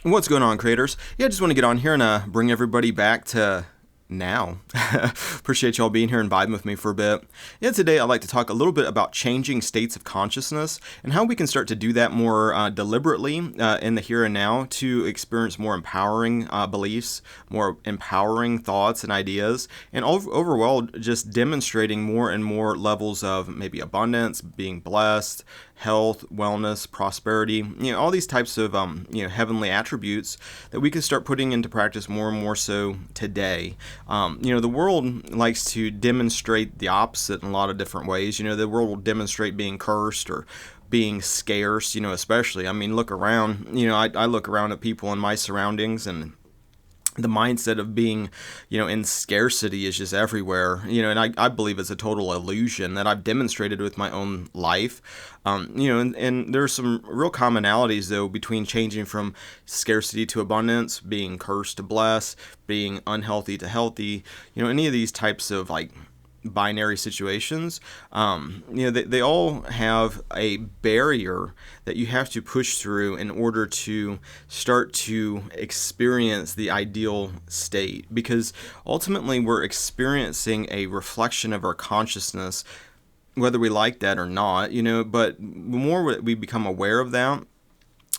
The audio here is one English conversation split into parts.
What's going on, creators? Yeah, I just want to get on here and bring everybody back to now. Appreciate y'all being here and vibing with me for a bit. Yeah, today I'd like to talk a little bit about changing states of consciousness and how we can start to do that more deliberately in the here and now to experience more empowering beliefs, more empowering thoughts and ideas, and overall just demonstrating more and more levels of maybe abundance, being blessed, health, wellness, prosperity, all these types of heavenly attributes that we can start putting into practice more and more so today. The world likes to demonstrate the opposite in a lot of different ways. The world will demonstrate being cursed or being scarce, especially. I mean, look around. I look around at people in my surroundings, and the mindset of being, in scarcity is just everywhere, and I believe it's a total illusion that I've demonstrated with my own life. And there's some real commonalities, though, between changing from scarcity to abundance, being cursed to blessed, being unhealthy to healthy, any of these types of, binary situations. They all have a barrier that you have to push through in order to start to experience the ideal state, because ultimately we're experiencing a reflection of our consciousness, whether we like that or not, but the more we become aware of that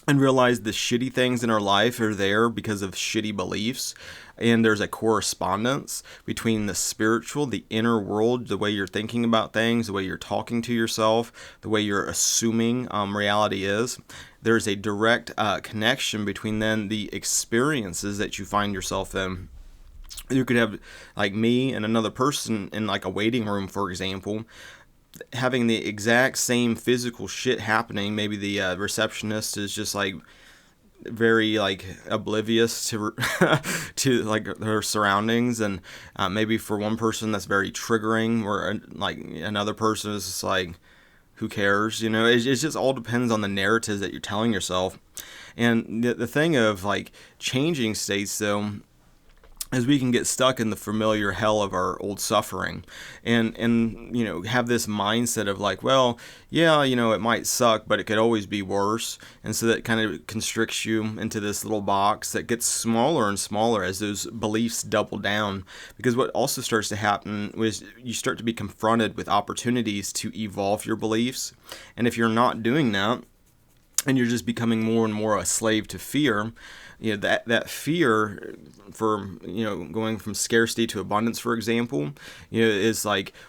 and realize the shitty things in our life are there because of shitty beliefs, and there's a correspondence between the spiritual, the inner world, the way you're thinking about things, the way you're talking to yourself, the way you're assuming reality is. There's a direct connection between then the experiences that you find yourself in. You could have, like me and another person in like a waiting room, for example, having the exact same physical shit happening. Maybe the receptionist is just very oblivious to to her surroundings, and maybe for one person that's very triggering, or another person is just who cares? It just all depends on the narratives that you're telling yourself. And the thing of changing states, though, is we can get stuck in the familiar hell of our old suffering, and have this mindset of it might suck, but it could always be worse. And so that kind of constricts you into this little box that gets smaller and smaller as those beliefs double down. Because what also starts to happen is you start to be confronted with opportunities to evolve your beliefs, and if you're not doing that, and you're just becoming more and more a slave to fear, that fear for, going from scarcity to abundance, for example, is maybe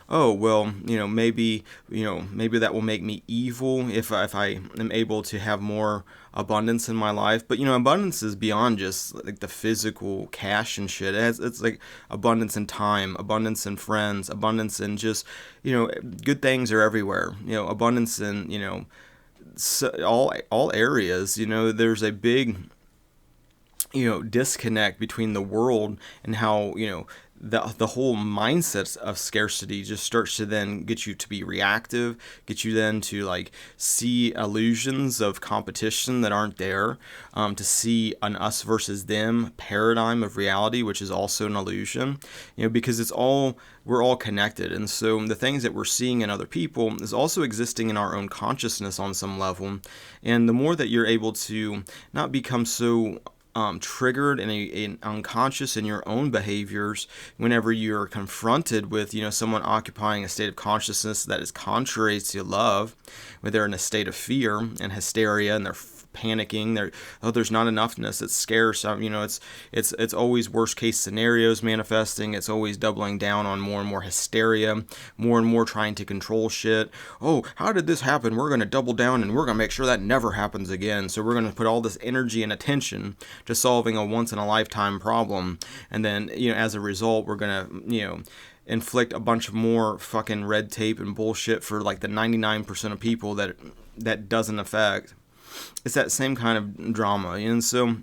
that will make me evil if I am able to have more abundance in my life. But, abundance is beyond just the physical cash and shit. It's abundance in time, abundance in friends, abundance in just, good things are everywhere. Abundance in, all areas. There's a big disconnect between the world and how the whole mindset of scarcity just starts to then get you to be reactive, get you then to see illusions of competition that aren't there, to see an us versus them paradigm of reality, which is also an illusion, because we're all connected. And so the things that we're seeing in other people is also existing in our own consciousness on some level. And the more that you're able to not become so triggered and unconscious in your own behaviors whenever you're confronted with someone occupying a state of consciousness that is contrary to love, where they're in a state of fear and hysteria, and they're panicking, there's not enoughness, it's scarce, it's always worst case scenarios manifesting, it's always doubling down on more and more hysteria, more and more trying to control shit. Oh, how did this happen? We're going to double down and we're going to make sure that never happens again. So we're going to put all this energy and attention to solving a once in a lifetime problem, and then as a result we're going to inflict a bunch of more fucking red tape and bullshit for the 99% of people that doesn't affect. It's that same kind of drama. And so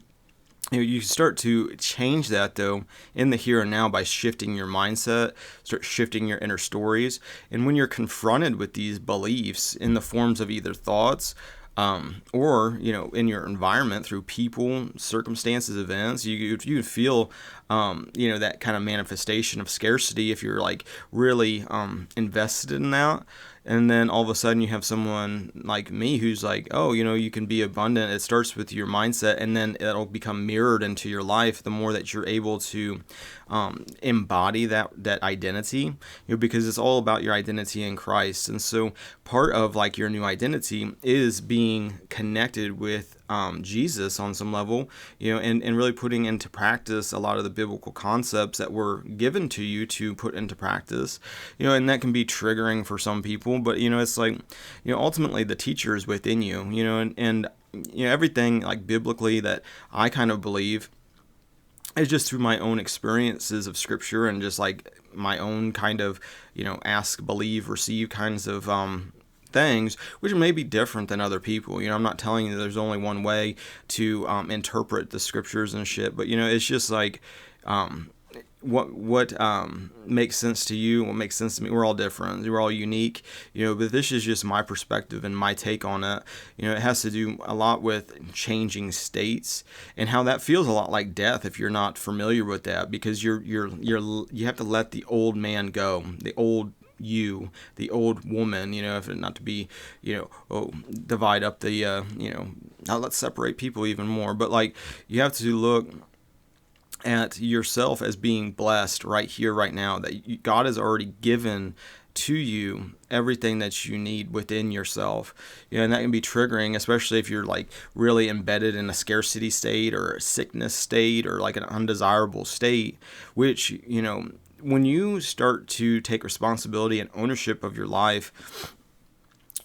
you start to change that, though, in the here and now by shifting your mindset, start shifting your inner stories. And when you're confronted with these beliefs in the forms of either thoughts, or in your environment through people, circumstances, events, you feel that kind of manifestation of scarcity if you're like really invested in that. And then all of a sudden you have someone like me who's like, oh, you can be abundant. It starts with your mindset, and then it'll become mirrored into your life the more that you're able to embody that identity, because it's all about your identity in Christ. And so part of like your new identity is being connected with Jesus on some level, and really putting into practice a lot of the biblical concepts that were given to you to put into practice, and that can be triggering for some people, but it's like, ultimately the teacher is within you, and everything like biblically that I kind of believe is just through my own experiences of scripture and just like my own kind of, ask, believe, receive kinds of things, which may be different than other people. I'm not telling you there's only one way to interpret the scriptures and shit, but it's just like what makes sense to you, what makes sense to me. We're all different. We're all unique, but this is just my perspective and my take on it. It has to do a lot with changing states and how that feels a lot like death if you're not familiar with that, because you have to let the old man go, the old you, the old woman, if it not to be, divide up the, now let's separate people even more, but like you have to look at yourself as being blessed right here, right now, that God has already given to you everything that you need within yourself. And that can be triggering, especially if you're like really embedded in a scarcity state or a sickness state or like an undesirable state, which, when you start to take responsibility and ownership of your life,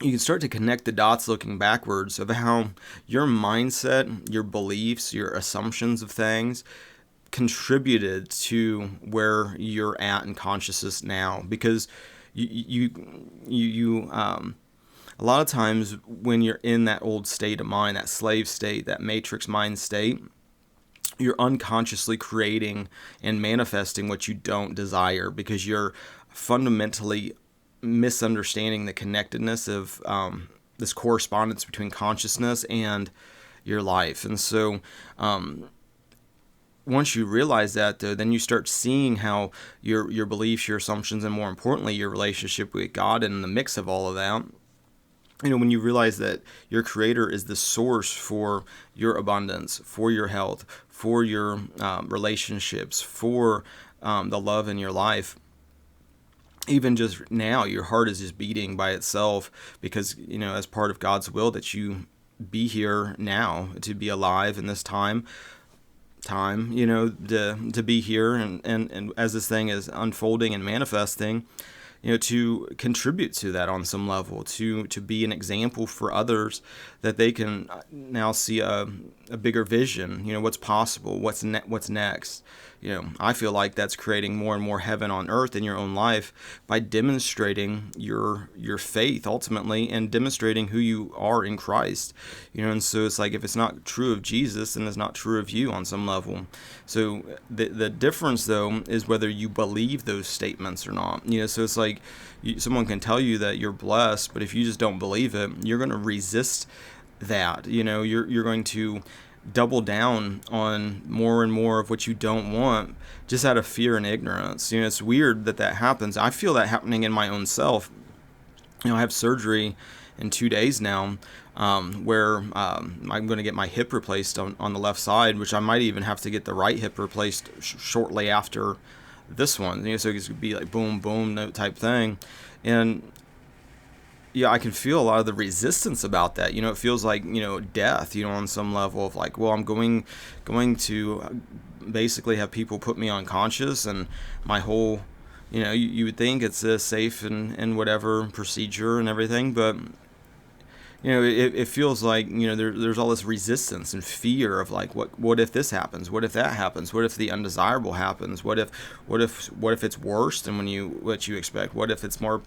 you can start to connect the dots looking backwards of how your mindset, your beliefs, your assumptions of things contributed to where you're at in consciousness now. Because you a lot of times when you're in that old state of mind, that slave state, that matrix mind state, you're unconsciously creating and manifesting what you don't desire, because you're fundamentally misunderstanding the connectedness of this correspondence between consciousness and your life. And so once you realize that, though, then you start seeing how your beliefs, your assumptions, and more importantly, your relationship with God and the mix of all of that, when you realize that your Creator is the source for your abundance, for your health, for your relationships, for the love in your life, even just now, your heart is just beating by itself because, as part of God's will that you be here now, to be alive in this time, to be here and as this thing is unfolding and manifesting, to contribute to that on some level, to be an example for others, that they can now see a bigger vision, what's possible, what's next. I feel like that's creating more and more heaven on earth in your own life by demonstrating your faith ultimately and demonstrating who you are in Christ. And so it's like, if it's not true of Jesus, then it's not true of you on some level. So the difference though is whether you believe those statements or not. So it's like someone can tell you that you're blessed, but if you just don't believe it, you're going to resist that. You're going to double down on more and more of what you don't want, just out of fear and ignorance. It's weird that happens. I feel that happening in my own self. I have surgery in 2 days now, where I'm going to get my hip replaced on the left side, which I might even have to get the right hip replaced shortly after this one. So it's going to be like boom, boom, no type thing. And I can feel a lot of the resistance about that. It feels like, death, on some level of like, well, I'm going to basically have people put me unconscious, and my whole, you would think it's a safe and whatever procedure and everything, but it feels like, there's all this resistance and fear of like, what if this happens? What if that happens? What if the undesirable happens? What if it's worse than what you expect? What if it's more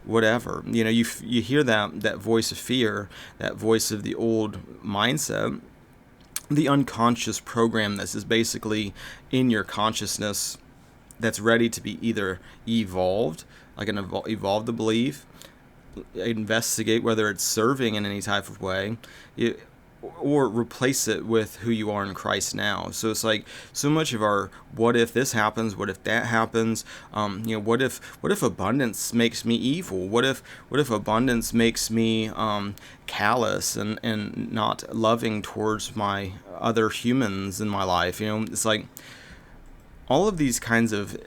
whatever? You hear that voice of fear, that voice of the old mindset, the unconscious program that is basically in your consciousness, that's ready to be either evolved, like an evolve the belief, investigate whether it's serving in any type of way, or replace it with who you are in Christ now. So it's like so much of our what if this happens, what if that happens, what if abundance makes me evil? What if abundance makes me callous and not loving towards my other humans in my life? It's like all of these kinds of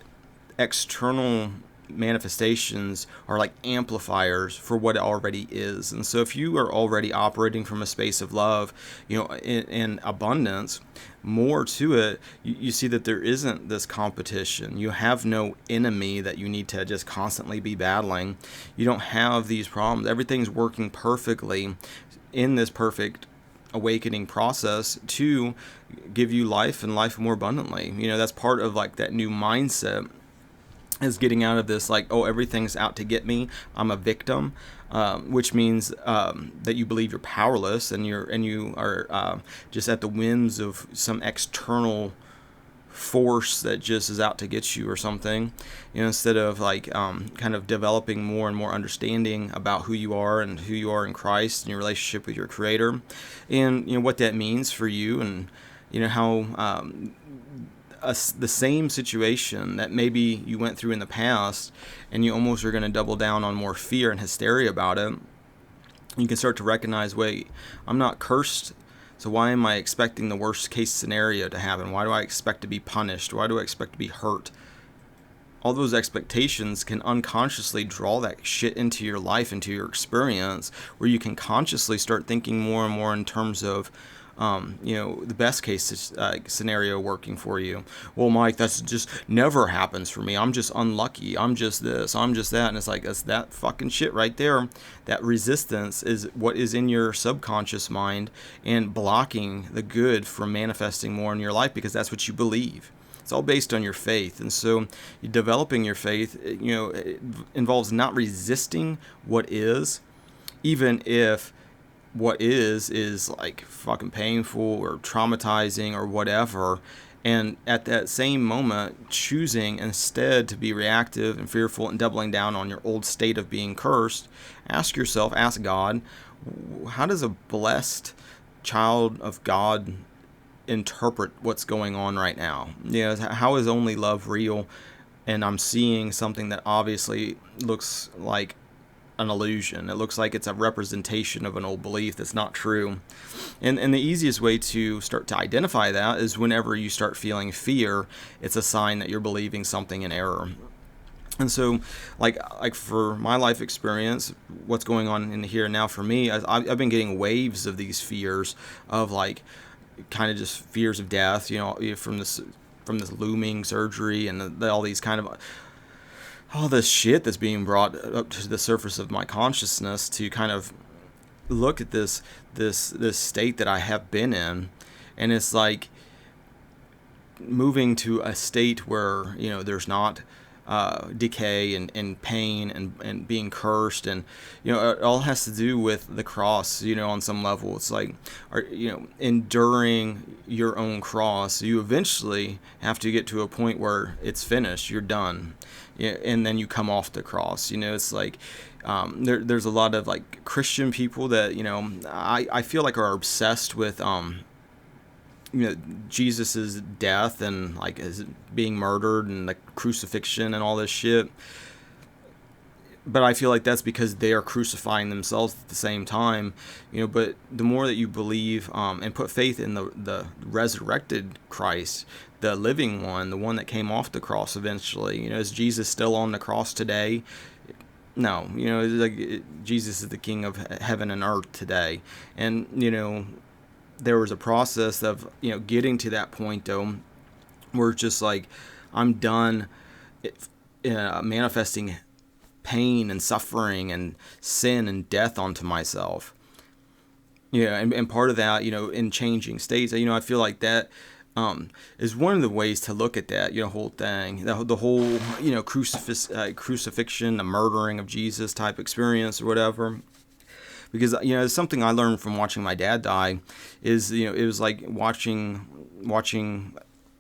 external manifestations are like amplifiers for what it already is. And so if you are already operating from a space of love, in abundance, more to it, you see that there isn't this competition. You have no enemy that you need to just constantly be battling. You don't have these problems. Everything's working perfectly in this perfect awakening process to give you life and life more abundantly. That's part of like that new mindset, is getting out of this like, oh, everything's out to get me, I'm a victim, which means that you believe you're powerless and you are just at the whims of some external force that just is out to get you or something. Instead of like kind of developing more and more understanding about who you are and who you are in Christ and your relationship with your Creator, and what that means for you, and how the same situation that maybe you went through in the past, and you almost are going to double down on more fear and hysteria about it. You can start to recognize, wait, I'm not cursed, so why am I expecting the worst case scenario to happen? Why do I expect to be punished? Why do I expect to be hurt? All those expectations can unconsciously draw that shit into your life, into your experience, where you can consciously start thinking more and more in terms of the best case scenario working for you. Well, Mike, that's just never happens for me. I'm just unlucky. I'm just this. I'm just that. And it's like, that's that fucking shit right there. That resistance is what is in your subconscious mind and blocking the good from manifesting more in your life, because that's what you believe. It's all based on your faith. And so developing your faith, it involves not resisting what is, even if what is like fucking painful or traumatizing or whatever, and at that same moment choosing instead to be reactive and fearful and doubling down on your old state of being cursed. Ask yourself, ask God, how does a blessed child of God interpret what's going on right now? How is only love real, and I'm seeing something that obviously looks like an illusion. It looks like it's a representation of an old belief that's not true. And the easiest way to start to identify that is whenever you start feeling fear, it's a sign that you're believing something in error. And so, like for my life experience, what's going on in the here and now for me, I've been getting waves of these fears of like kind of just fears of death, from this looming surgery and all these kind of all this shit that's being brought up to the surface of my consciousness to kind of look at this state that I have been in. And it's like moving to a state where there's not decay and pain and being cursed, and it all has to do with the cross. On some level, it's like enduring your own cross. You eventually have to get to a point where it's finished, you're done, and then you come off the cross. It's like there's a lot of like Christian people that I feel like are obsessed with Jesus's death and like his being murdered and the crucifixion and all this shit. But I feel like that's because they are crucifying themselves at the same time, but the more that you believe and put faith in the resurrected Christ, the living one, the one that came off the cross eventually, is Jesus still on the cross today? No, it's like Jesus is the King of heaven and earth today. And, there was a process of getting to that point though, where it's just like I'm done manifesting pain and suffering and sin and death onto myself. And part of that, in changing states, I feel like that is one of the ways to look at that whole thing, the whole crucifixion, the murdering of Jesus type experience or whatever. Because it's something I learned from watching my dad die, is it was like watching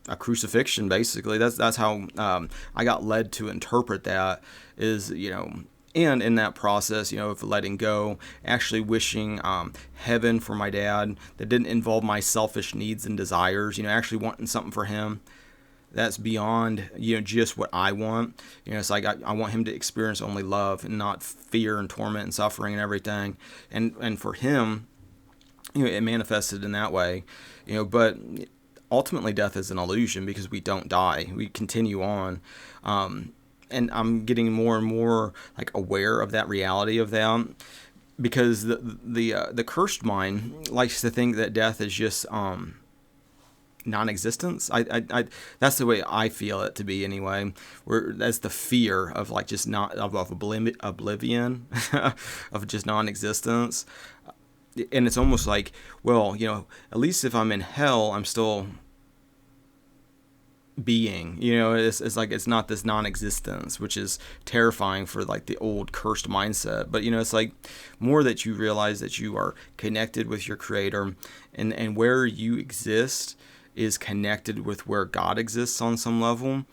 a crucifixion. Basically, that's how I got led to interpret that. Is And in that process, of letting go, actually wishing heaven for my dad that didn't involve my selfish needs and desires, actually wanting something for him that's beyond, just what I want. It's like I want him to experience only love and not fear and torment and suffering and everything. And for him, it manifested in that way, but ultimately death is an illusion because we don't die. We continue on. And I'm getting more and more like aware of that reality of them, because the cursed mind likes to think that death is just non-existence. I that's the way I feel it to be anyway. Where that's the fear of like just not of oblivion of just non-existence, and it's almost like, well, at least if I'm in hell, I'm still being, it's like it's not this non-existence, which is terrifying for like the old cursed mindset. But it's like more that you realize that you are connected with your creator, and where you exist is connected with where God exists on some level.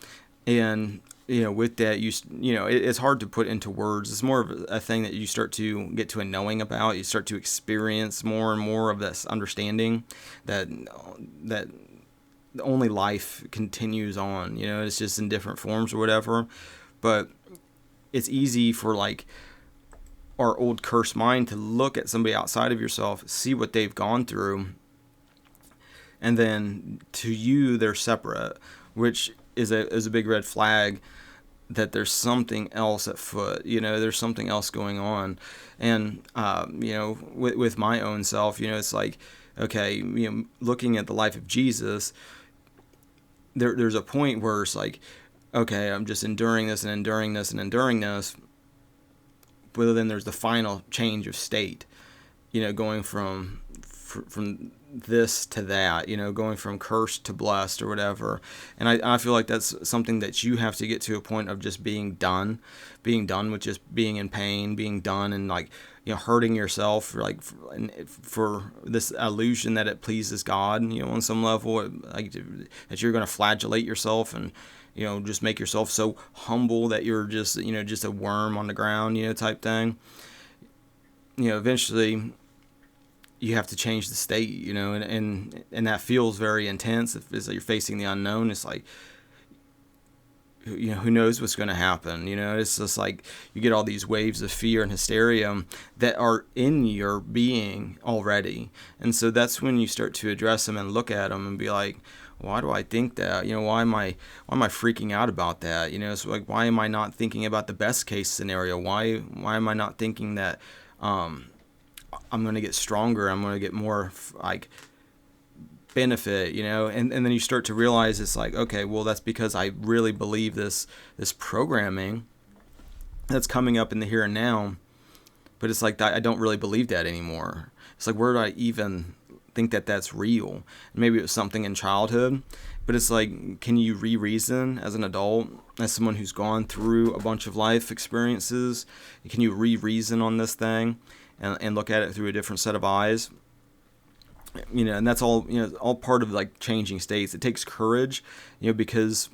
And with that, it's hard to put into words. It's more of a thing that you start to get to a knowing about. You start to experience more and more of this understanding that only life continues on. It's just in different forms or whatever. But it's easy for like our old cursed mind to look at somebody outside of yourself, see what they've gone through, and then to you they're separate, which is a big red flag that there's something else at foot. There's something else going on. And with my own self, it's like, okay, looking at the life of Jesus, there's a point where it's like, okay, I'm just enduring this and enduring this and enduring this. But then there's the final change of state, going from this to that, going from cursed to blessed or whatever. And I feel like that's something that you have to get to a point of just being done with just being in pain, being done and like, hurting yourself for this illusion that it pleases God, on some level, like that you're going to flagellate yourself and, just make yourself so humble that you're just, just a worm on the ground, type thing. Eventually you have to change the state, and that feels very intense. It's like you're facing the unknown. It's like, who knows what's going to happen? It's just like you get all these waves of fear and hysteria that are in your being already. And so that's when you start to address them and look at them and be like, why do I think that? Why am I freaking out about that? It's like, why am I not thinking about the best case scenario? Why am I not thinking that, I'm going to get stronger, I'm going to get more like benefit, and then you start to realize it's like, okay, well, that's because I really believe this programming that's coming up in the here and now. But it's like, I don't really believe that anymore. It's like, where do I even think that that's real? And maybe it was something in childhood, but it's like, can you re-reason as an adult, as someone who's gone through a bunch of life experiences? Can you re-reason on this thing and look at it through a different set of eyes? And that's all, all part of like changing states. It takes courage, because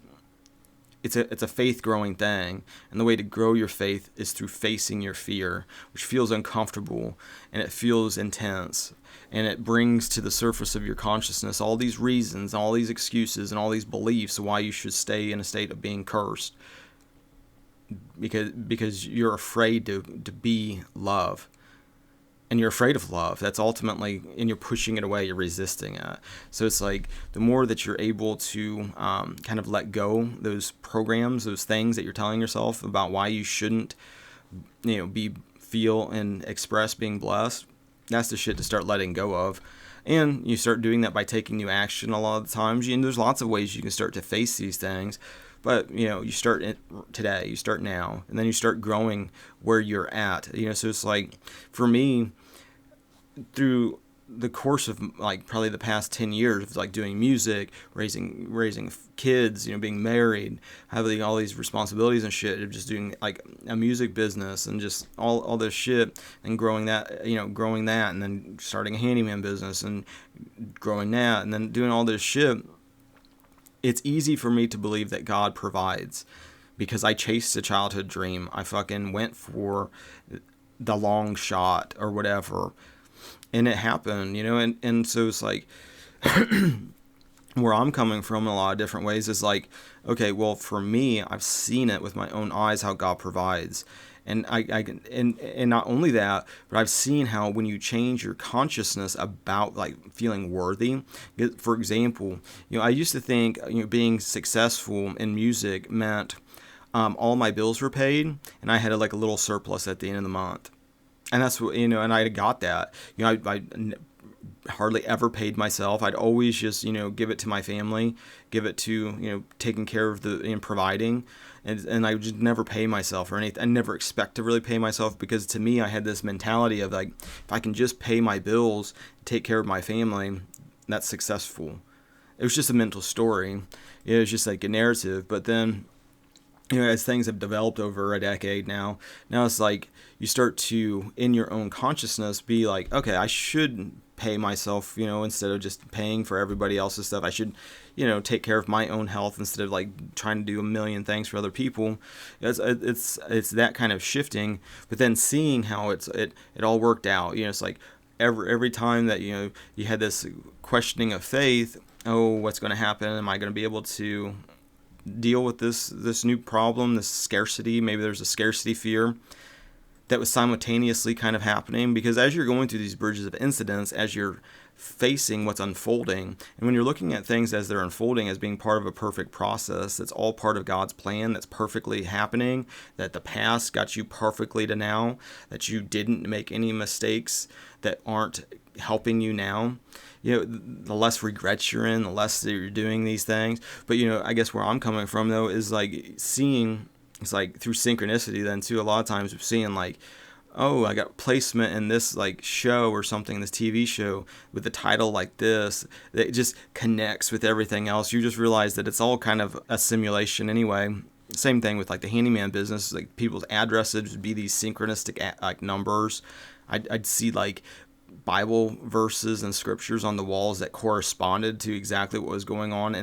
it's a faith growing thing. And the way to grow your faith is through facing your fear, which feels uncomfortable and it feels intense. And it brings to the surface of your consciousness all these reasons, all these excuses, and all these beliefs why you should stay in a state of being cursed. Because you're afraid to be love. And you're afraid of love. That's ultimately, and you're pushing it away, you're resisting it. So it's like, the more that you're able to kind of let go those programs, those things that you're telling yourself about why you shouldn't, feel and express being blessed, that's the shit to start letting go of. And you start doing that by taking new action a lot of the times. And there's lots of ways you can start to face these things. But, you start today, you start now, and then you start growing where you're at. So it's like, for me, through the course of like probably the past 10 years of like doing music, raising kids, being married, having all these responsibilities and shit, of just doing like a music business and just all this shit and growing that, and then starting a handyman business and growing that and then doing all this shit. It's easy for me to believe that God provides, because I chased a childhood dream. I fucking went for the long shot or whatever, and it happened, and so it's like where I'm coming from in a lot of different ways is like, okay, well, for me, I've seen it with my own eyes how God provides. And and not only that, but I've seen how when you change your consciousness about like feeling worthy, for example, I used to think being successful in music meant all my bills were paid and I had like a little surplus at the end of the month. And that's what, and I got that. I hardly ever paid myself. I'd always just, give it to my family, give it to, taking care of and providing. And I would just never pay myself or anything. I never expect to really pay myself, because to me, I had this mentality of like, if I can just pay my bills, take care of my family, that's successful. It was just a mental story. It was just like a narrative. But then, as things have developed over a decade now it's like you start to, in your own consciousness, be like, okay, I should pay myself, instead of just paying for everybody else's stuff. I should, take care of my own health instead of like trying to do a million things for other people. It's that kind of shifting, but then seeing how it all worked out. It's like every time that you had this questioning of faith. Oh, what's going to happen? Am I going to be able to deal with this new problem, this scarcity? Maybe there's a scarcity fear that was simultaneously kind of happening, because as you're going through these bridges of incidents, as you're facing what's unfolding, and when you're looking at things as they're unfolding as being part of a perfect process, that's all part of God's plan, that's perfectly happening, that the past got you perfectly to now, that you didn't make any mistakes that aren't helping you now. The less regrets you're in, the less that you're doing these things. But, I guess where I'm coming from, though, is like seeing, it's like through synchronicity then too, a lot of times we're seeing like, oh, I got placement in this like show or something, this TV show with the title like this, that just connects with everything else. You just realize that it's all kind of a simulation anyway. Same thing with like the handyman business, like people's addresses would be these synchronistic like numbers. I'd see like Bible verses and scriptures on the walls that corresponded to exactly what was going on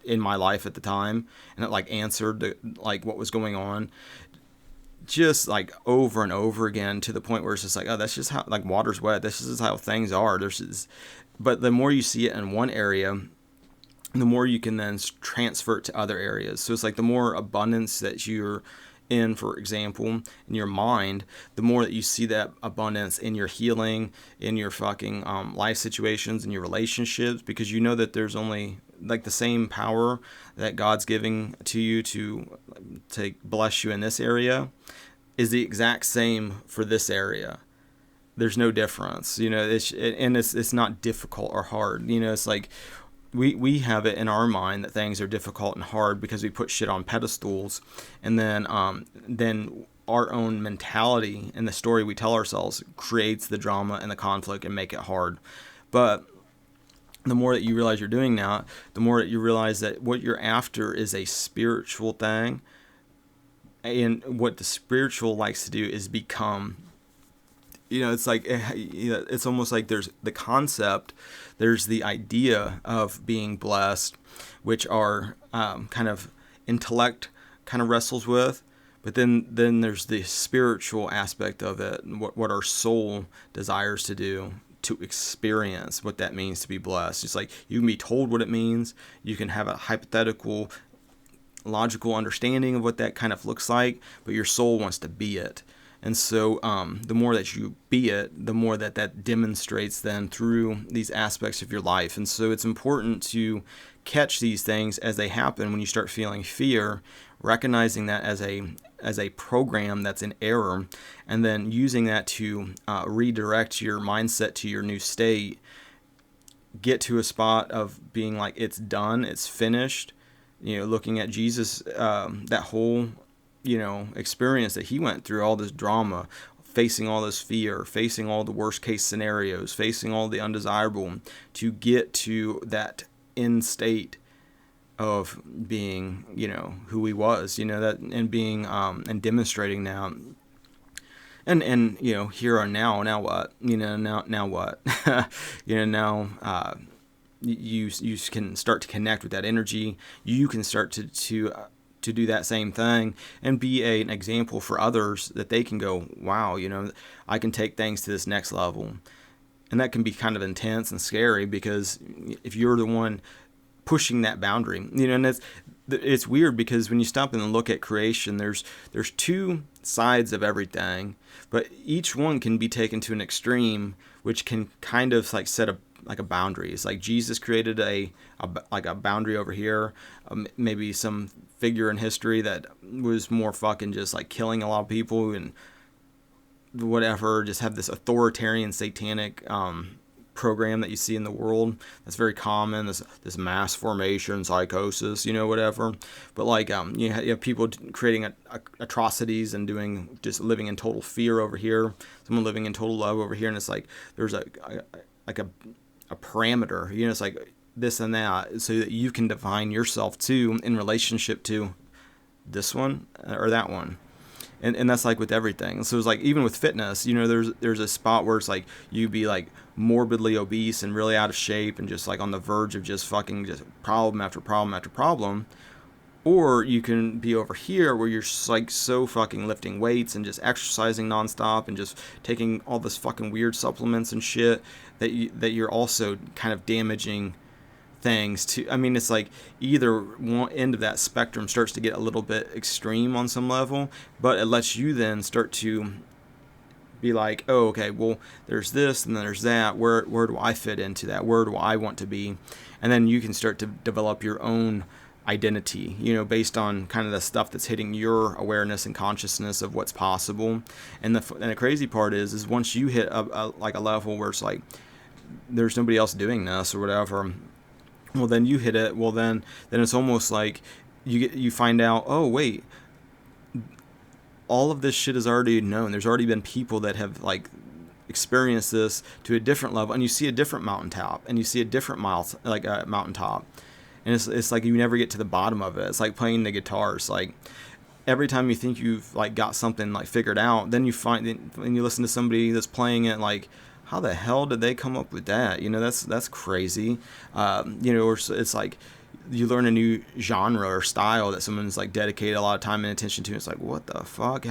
in my life at the time, and it like answered like what was going on, just like over and over again, to the point where it's just like, oh, that's just how, like, water's wet. This is how things are. But the more you see it in one area, the more you can then transfer it to other areas. So it's like the more abundance that you're in, for example, in your mind, the more that you see that abundance in your healing, in your fucking life situations, in your relationships, because you know that there's only like the same power that God's giving to you to bless you in this area is the exact same for this area. There's no difference, it's not difficult or hard. It's like we have it in our mind that things are difficult and hard because we put shit on pedestals, and then our own mentality and the story we tell ourselves creates the drama and the conflict and make it hard. But the more that you realize you're doing that, the more that you realize that what you're after is a spiritual thing, and what the spiritual likes to do is become. It's like, it's almost like there's the concept, there's the idea of being blessed, which our kind of intellect kind of wrestles with, but then there's the spiritual aspect of it, what our soul desires to do, to experience what that means to be blessed. It's like you can be told what it means, you can have a hypothetical, logical understanding of what that kind of looks like, but your soul wants to be it. And so the more that you be it, the more that demonstrates then through these aspects of your life. And so it's important to catch these things as they happen when you start feeling fear, recognizing that as a program that's in error, and then using that to redirect your mindset to your new state, get to a spot of being like, it's done, it's finished. Looking at Jesus, that whole experience that he went through, all this drama, facing all this fear, facing all the worst case scenarios, facing all the undesirable, to get to that end state of being, who he was, that, and being, and demonstrating now. And here or now what, now what, now, you can start to connect with that energy. You can start to to do that same thing and be an example for others that they can go, wow, I can take things to this next level. And that can be kind of intense and scary, because if you're the one pushing that boundary, and it's weird, because when you stop and look at creation, there's two sides of everything, but each one can be taken to an extreme, which can kind of like set a boundary. It's like Jesus created a boundary over here, maybe some figure in history that was more fucking just like killing a lot of people and whatever, just have this authoritarian satanic program that you see in the world that's very common, this mass formation psychosis, whatever. But like you have people creating atrocities and just living in total fear over here, someone living in total love over here, and it's like there's a parameter, it's like this and that, so that you can define yourself too in relationship to this one or that one. And that's like with everything. So it's like even with fitness, there's a spot where it's like you be like morbidly obese and really out of shape and just like on the verge of just fucking just problem after problem after problem. Or you can be over here where you're like so fucking lifting weights and just exercising nonstop and just taking all this fucking weird supplements and shit that you're also kind of damaging things to. I mean, it's like either one end of that spectrum starts to get a little bit extreme on some level, but it lets you then start to be like, oh, okay, well, there's this and then there's that. Where do I fit into that? Where do I want to be? And then you can start to develop your own identity, based on kind of the stuff that's hitting your awareness and consciousness of what's possible. And the crazy part is once you hit a level where it's like there's nobody else doing this or whatever, well, then you hit it. Well, then it's almost like you find out, oh wait, all of this shit is already known. There's already been people that have like experienced this to a different level, and you see a different mountaintop, and you see a different mountaintop, and it's like you never get to the bottom of it. It's like playing the guitar. It's like every time you think you've like got something like figured out, then you find, when you listen to somebody that's playing it, like, how the hell did they come up with that? That's crazy. Or it's like you learn a new genre or style that someone's like dedicated a lot of time and attention to. It's like, what the fuck?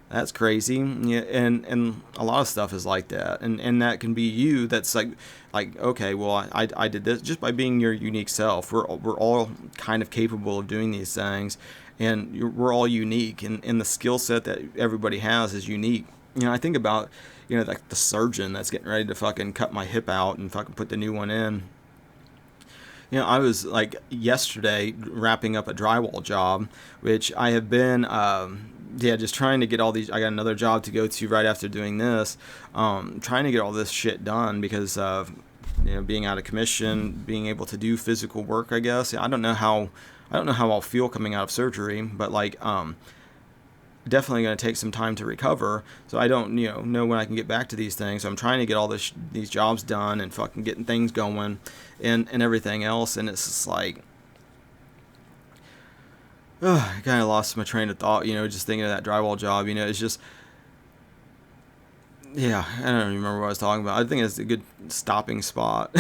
That's crazy. Yeah, and a lot of stuff is like that, and that can be you. That's like okay, well, I did this just by being your unique self. We're all kind of capable of doing these things, and we're all unique, and the skill set that everybody has is unique. I think about, like the surgeon that's getting ready to fucking cut my hip out and fucking put the new one in. I was like yesterday wrapping up a drywall job, which I have been, just trying to get all these. I got another job to go to right after doing this, trying to get all this shit done because of, being out of commission, being able to do physical work, I guess. I don't know how I'll feel coming out of surgery, but like, definitely going to take some time to recover, so I don't know when I can get back to these things. So I'm trying to get all these jobs done and fucking getting things going and everything else, and it's just like I kind of lost my train of thought, just thinking of that drywall job. It's just, I don't remember what I was talking about. I think it's a good stopping spot.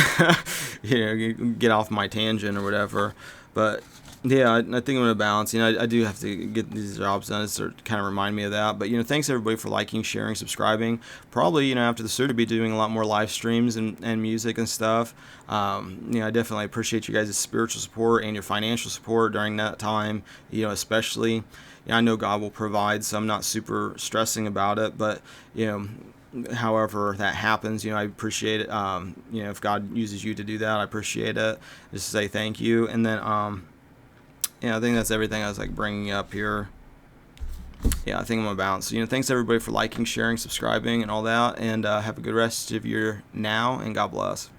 Get off my tangent or whatever. But yeah, I think I'm going to balance. I do have to get these jobs done to kind of remind me of that. But, thanks everybody for liking, sharing, subscribing. Probably, after the surgery, be doing a lot more live streams and music and stuff. I definitely appreciate you guys' spiritual support and your financial support during that time, especially. I know God will provide, so I'm not super stressing about it. But, however that happens, I appreciate it. If God uses you to do that, I appreciate it. Just to say thank you. And then, I think that's everything I was like bringing up here. I think I'm gonna bounce. Thanks everybody for liking, sharing, subscribing, and all that. And have a good rest of your now, and God bless.